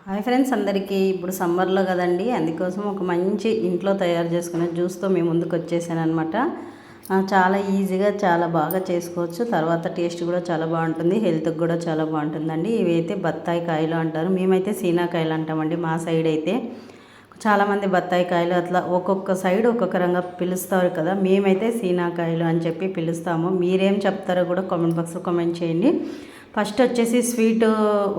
Hi friends, అందరికీ ఇప్పుడు సమ్మర్లో కదండి, అందుకోసం ఒక మంచి ఇంట్లో తయారు చేసుకునే జ్యూస్తో మేము ముందుకు వచ్చేసాను అనమాట. చాలా ఈజీగా చాలా బాగా చేసుకోవచ్చు. తర్వాత టేస్ట్ కూడా చాలా బాగుంటుంది, హెల్త్కి కూడా చాలా బాగుంటుందండి. ఇవైతే బత్తాయి కాయలు అంటారు, మేమైతే సీనాకాయలు అంటామండి. మా సైడ్ అయితే చాలామంది బత్తాయి కాయలు అట్లా ఒక్కొక్క సైడ్ ఒక్కొక్క రంగా పిలుస్తారు కదా, మేమైతే సీనాకాయలు అని చెప్పి పిలుస్తాము. మీరేం చెప్తారో కూడా కామెంట్ బాక్స్లో కామెంట్ చేయండి. ఫస్ట్ వచ్చేసి స్వీట్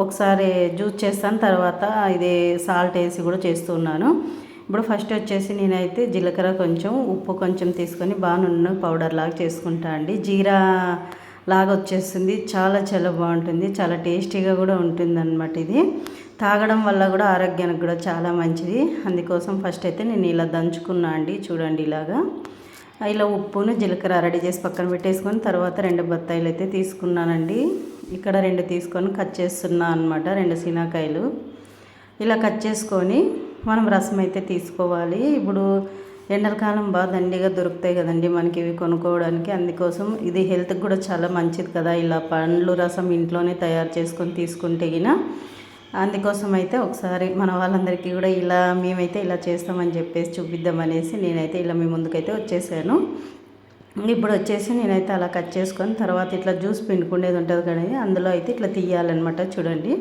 ఒకసారి జ్యూస్ చేస్తాను, తర్వాత ఇది సాల్ట్ వేసి కూడా చేస్తున్నాను. ఇప్పుడు ఫస్ట్ వచ్చేసి నేనైతే జీలకర్ర కొంచెం ఉప్పు కొంచెం తీసుకొని బాగా నున్న పౌడర్ లాగా చేసుకుంటా అండి. జీరా లాగా వచ్చేస్తుంది, చాలా చాలా బాగుంటుంది, చాలా టేస్టీగా కూడా ఉంటుంది అనమాట. ఇది తాగడం వల్ల కూడా ఆరోగ్యానికి కూడా చాలా మంచిది. అందుకోసం ఫస్ట్ అయితే నేను ఇలా దంచుకున్నా అండి. చూడండి, ఇలా ఉప్పును జీలకర్ర రెడీ చేసి పక్కన పెట్టేసుకొని తర్వాత 2 బత్తాయిలు అయితే తీసుకున్నానండి. ఇక్కడ 2 తీసుకొని కట్ చేస్తున్నా అనమాట. 2 సీనాకాయలు ఇలా కట్ చేసుకొని మనం రసం అయితే తీసుకోవాలి. ఇప్పుడు ఎండాకాలం బాగా దండిగా దొరుకుతాయి కదండి మనకి ఇవి కొనుక్కోవడానికి. అందుకోసం ఇది హెల్త్కి కూడా చాలా మంచిది కదా, ఇలా పండ్లు రసం ఇంట్లోనే తయారు చేసుకొని తీసుకుంటే గిన. అందుకోసం అయితే ఒకసారి మన వాళ్ళందరికీ కూడా ఇలా మేమైతే ఇలా చేస్తామని చెప్పేసి చూపిద్దామనేసి నేనైతే ఇలా మీ ముందుకైతే వచ్చేసాను. ఇప్పుడు వచ్చేసి నేనైతే అలా కట్ చేసుకొని తర్వాత ఇట్లా జ్యూస్ పిండుకునేది ఉంటుంది కానీ అందులో అయితే ఇట్లా తీయాలన్నమాట. చూడండి,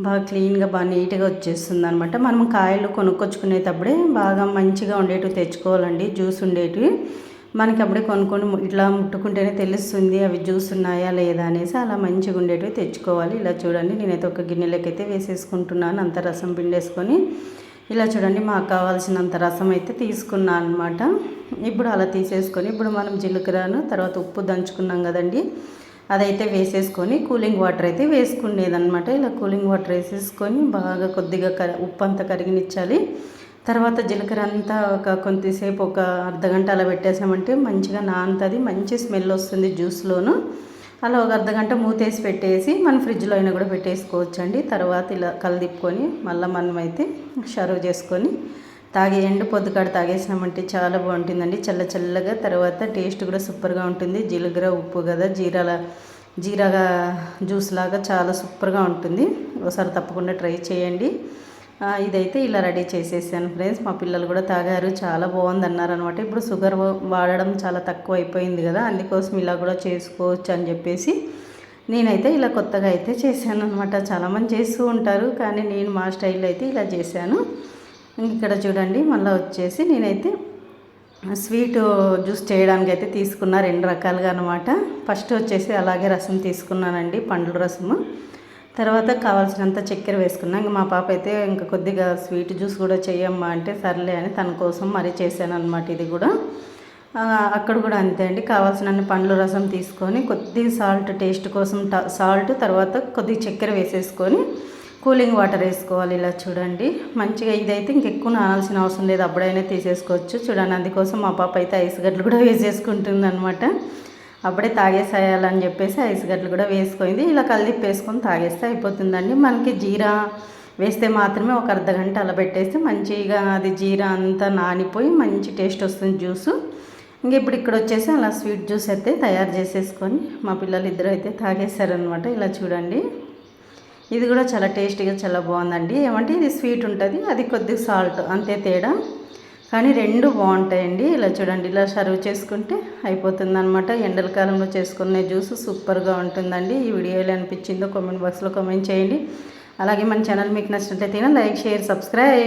బాగా క్లీన్గా బాగా నీట్గా వచ్చేస్తుంది అనమాట. మనం కాయలు కొనుక్కొచ్చుకునేటప్పుడే బాగా మంచిగా ఉండేటివి తెచ్చుకోవాలండి, జ్యూస్ ఉండేటివి. మనకి అప్పుడే కొనుక్కొని ఇట్లా ముట్టుకుంటేనే తెలుస్తుంది అవి జ్యూస్ ఉన్నాయా లేదా అనేసి. అలా మంచిగా ఉండేటివి తెచ్చుకోవాలి. ఇలా చూడండి, నేనైతే ఒక గిన్నెలోకి అయితే వేసేసుకుంటున్నాను. అంత రసం పిండేసుకొని ఇలా చూడండి, మాకు కావాల్సినంత రసం అయితే తీసుకున్నాను అనమాట. ఇప్పుడు అలా తీసేసుకొని ఇప్పుడు మనం జీలకర్రను తర్వాత ఉప్పు దంచుకున్నాం కదండి, అదైతే వేసేసుకొని కూలింగ్ వాటర్ అయితే వేసుకునేదనమాట. ఇలా కూలింగ్ వాటర్ వేసేసుకొని బాగా కొద్దిగా ఉప్పు అంతా కరిగినిచ్చాలి. తర్వాత జీలకర్ర అంతా కొంతసేపు ఒక అర్ధగంట అలా పెట్టేసామంటే మంచిగా నానుతుంది, మంచి స్మెల్ వస్తుంది జ్యూస్లోను. అలా ఒక అర్ధగంట మూతేసి పెట్టేసి మనం ఫ్రిడ్జ్లో అయినా కూడా పెట్టేసుకోవచ్చండి. తర్వాత ఇలా కలదిప్పుకొని మళ్ళీ మనమైతే సర్వ్ చేసుకొని ఎండు పొద్దుకాడ తాగేసినామంటే చాలా బాగుంటుందండి, చల్ల చల్లగా. తర్వాత టేస్ట్ కూడా సూపర్గా ఉంటుంది. జీలకర్ర ఉప్పు కదా, జీరాగా జ్యూస్ లాగా చాలా సూపర్గా ఉంటుంది. ఒకసారి తప్పకుండా ట్రై చేయండి. ఇదైతే ఇలా రెడీ చేసేసాను ఫ్రెండ్స్. మా పిల్లలు కూడా తాగారు, చాలా బాగుంది అన్నారు అనమాట. ఇప్పుడు షుగర్ వాడడం చాలా తక్కువ అయిపోయింది కదా, అందుకోసం ఇలా కూడా చేసుకోవచ్చు అని చెప్పేసి నేనైతే ఇలా కొత్తగా అయితే చేశాను అనమాట. చాలామంది చేస్తూ ఉంటారు కానీ నేను మా స్టైల్లో అయితే ఇలా చేశాను. ఇక్కడ చూడండి, మళ్ళీ వచ్చేసి నేనైతే స్వీట్ జ్యూస్ చేయడానికి అయితే తీసుకున్న 2 రకాలుగా అనమాట. ఫస్ట్ వచ్చేసి అలాగే రసం తీసుకున్నానండి, పండ్ల రసము. తర్వాత కావాల్సినంత చక్కెర వేసుకున్నా. ఇంకా మా పాప అయితే ఇంకా కొద్దిగా స్వీట్ జ్యూస్ కూడా చేయమ్మా అంటే సర్లే అని తన కోసం మరీ చేశాను అనమాట. ఇది కూడా అక్కడ కూడా అంతే అండి, కావాల్సిన పండ్ల రసం తీసుకొని కొద్దిగా సాల్ట్ టేస్ట్ కోసం సాల్ట్ తర్వాత కొద్దిగా చక్కెర వేసేసుకొని కూలింగ్ వాటర్ వేసుకోవాలి. ఇలా చూడండి, మంచిగా ఇదైతే ఇంకెక్కువ నానాల్సిన అవసరం లేదు, అప్పుడైనా తీసేసుకోవచ్చు. చూడండి, అందుకోసం మా పాప అయితే ఐస్ గడ్డలు కూడా వేసేసుకుంటుంది అనమాట. అప్పుడే తాగేసేయాలని చెప్పేసి ఐస్ గడ్డలు కూడా వేసుకుంది. ఇలా కలిదిప్పేసుకొని తాగేస్తే అయిపోతుందండి. మనకి జీరా వేస్తే మాత్రమే ఒక అర్ధగంట అలా పెట్టేస్తే మంచిగా అది జీరా అంతా నానిపోయి మంచి టేస్ట్ వస్తుంది జ్యూసు. ఇంక ఇప్పుడు ఇక్కడ వచ్చేసి అలా స్వీట్ జ్యూస్ అయితే తయారు చేసేసుకొని మా పిల్లలు ఇద్దరు అయితే తాగేస్తారనమాట. ఇలా చూడండి, ఇది కూడా చాలా టేస్టీగా చాలా బాగుందండి. ఏమంటే ఇది స్వీట్ ఉంటుంది, అది కొద్దిగా సాల్ట్, అంతే తేడా, కానీ 2 బాగుంటాయండి. ఇలా చూడండి, ఇలా సర్వ్ చేసుకుంటే అయిపోతుంది అనమాట. ఎండల కాలంలో చేసుకునే జ్యూస్ సూపర్గా ఉంటుందండి. ఈ వీడియో ఎలా అనిపించిందో కామెంట్ బాక్స్లో కామెంట్ చేయండి. అలాగే మన ఛానల్ మీకు నచ్చినట్లయితే లైక్, షేర్, సబ్స్క్రైబ్.